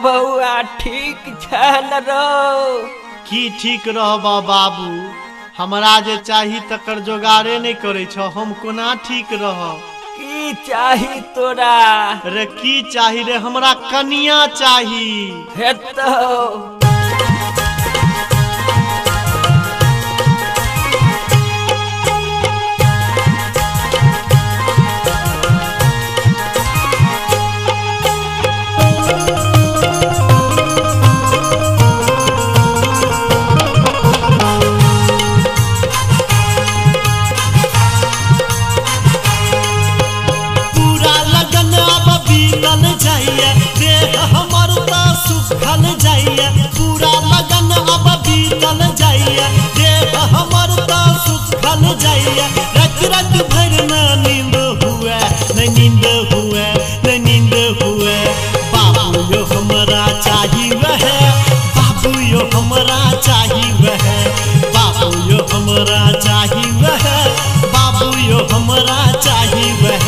बउआ ठीक छन रो की ठीक रहबा बाबू, हमरा जे चाही तकर जोगाड़े नहीं करे छो, हम कोना ठीक रह। की चाही तोरा? रे की चाही रे, हमरा कनिया चाही। हेतो जाइए देह हमर तो सुखल जाइए, पूरा लगन अब बीतल जाइए, देह हमर तो सुखल जाइए। रत रत भर न नींद हुए, न नींद हुए, न नींद हुए। बाबू यो हमरा चाही वह, बाबू यो हमरा चाही वह, बाबू यो हमरा चाही वह, बाबू यो हमरा चाही वह।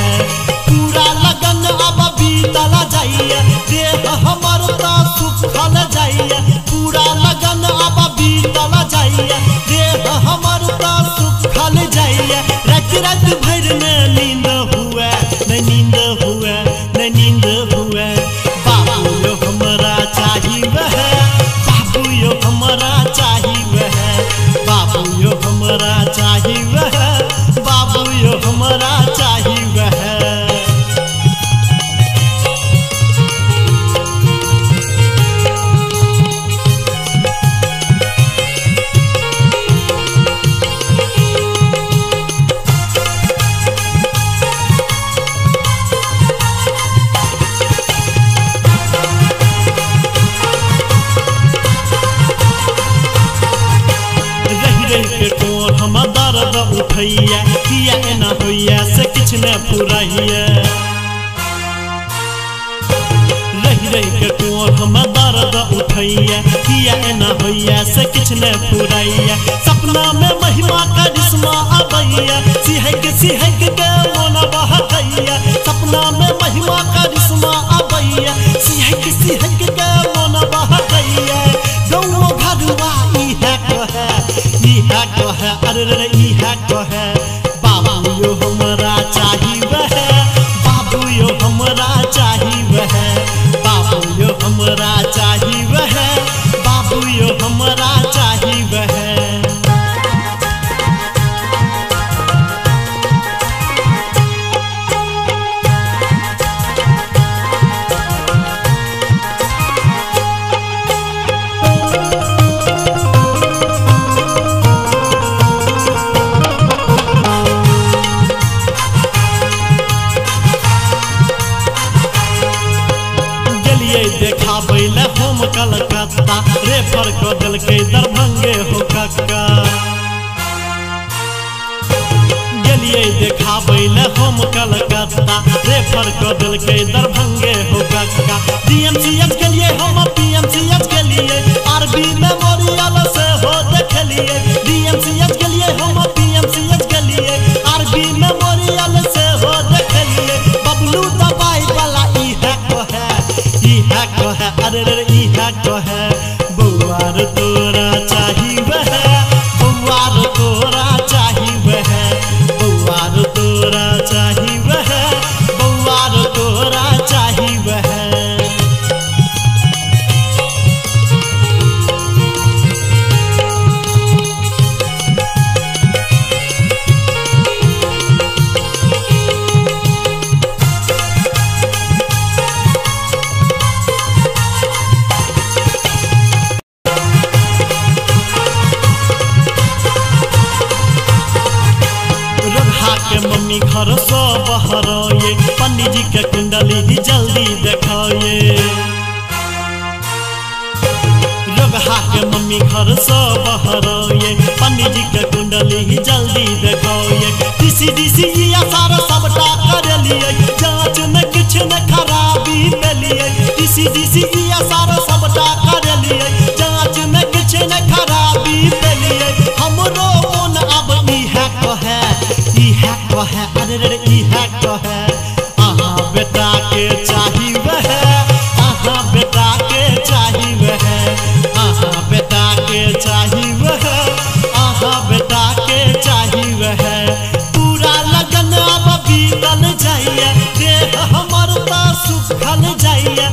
पूरा लगन अब बीतल जाइए, देह हमर तो सुखल जाइए, पूरा लगन अब बीतल जाइए, देह हमर तो सुखल जाइए। रत रत भर न नींद हुए, न नींद हुए, न नींद हुए। बाबू यो हमरा चाही वह, बाबू यो हमरा चाही वह, बाबू यो हमरा चाही वह, बाबू यो हमरा चाही वह। हम दर्द उठैया, किया एना होइया से किछ न पुरैया। रही रही के तोर हम दर्द उठैया, किया एना होइया से किछ न पुरैया। सपना में महिमा करिश्मा अबैया, सिहक सिहक के मन बहकैया। सपना में महिमा करिश्मा अबैया, सिहक सिहक के मन बहकैया। गौओ घरवा ई है कहे, ई है कहे, अरे रे ई है कहे। बाबू यो हमरा चाही वह, बाबू यो हमरा चाही वह, बाबू यो हमरा चाही वह, बाबू यो हमरा चाही वह। देखाबै ले हम कलकत्ता, रेफर क देलकै दरभंगे हो कक्का। गेलियै देखाबै ले हम कलकत्ता, रेफर क देलकै दरभंगे हो कक्का। डीएमसीएच गेलियै हम, पीएमसीएच गेलियै, आरबी मेमोरियल से हो देखलियै। डीएमसीएच गेलियै हम, पीएमसीएच गेलियै, आरबी मेमोरियल से हो देखलियै। बबलू दवाई वाला ई है कहे, ई है कहे, अरे रे ई है कहे। बउआर तोरा चाही वह, बउआर तोरा चाही वह, बउआर तोरा चाही वह, बउआर तोरा चाही वह। मम्मी घर सो बहराए, पंडित जी के कुंडली जल्दी देखाए। रगहा के मम्मी घर सो बहराए, पंडित जी के कुंडली जल्दी देखाए। डीसी आसार सबटा कर लिए, जांच में किछ न खराबी मिलिए। डीसी आसार सबटा कर लिए, जांच में किछ न खराबी मिलिए। हमरो मन अब ई है कहे, ई है कहे, अरे रे ई है कहे। आहा बेटा के चाही वह, आहा बेटा के सुखल जाइया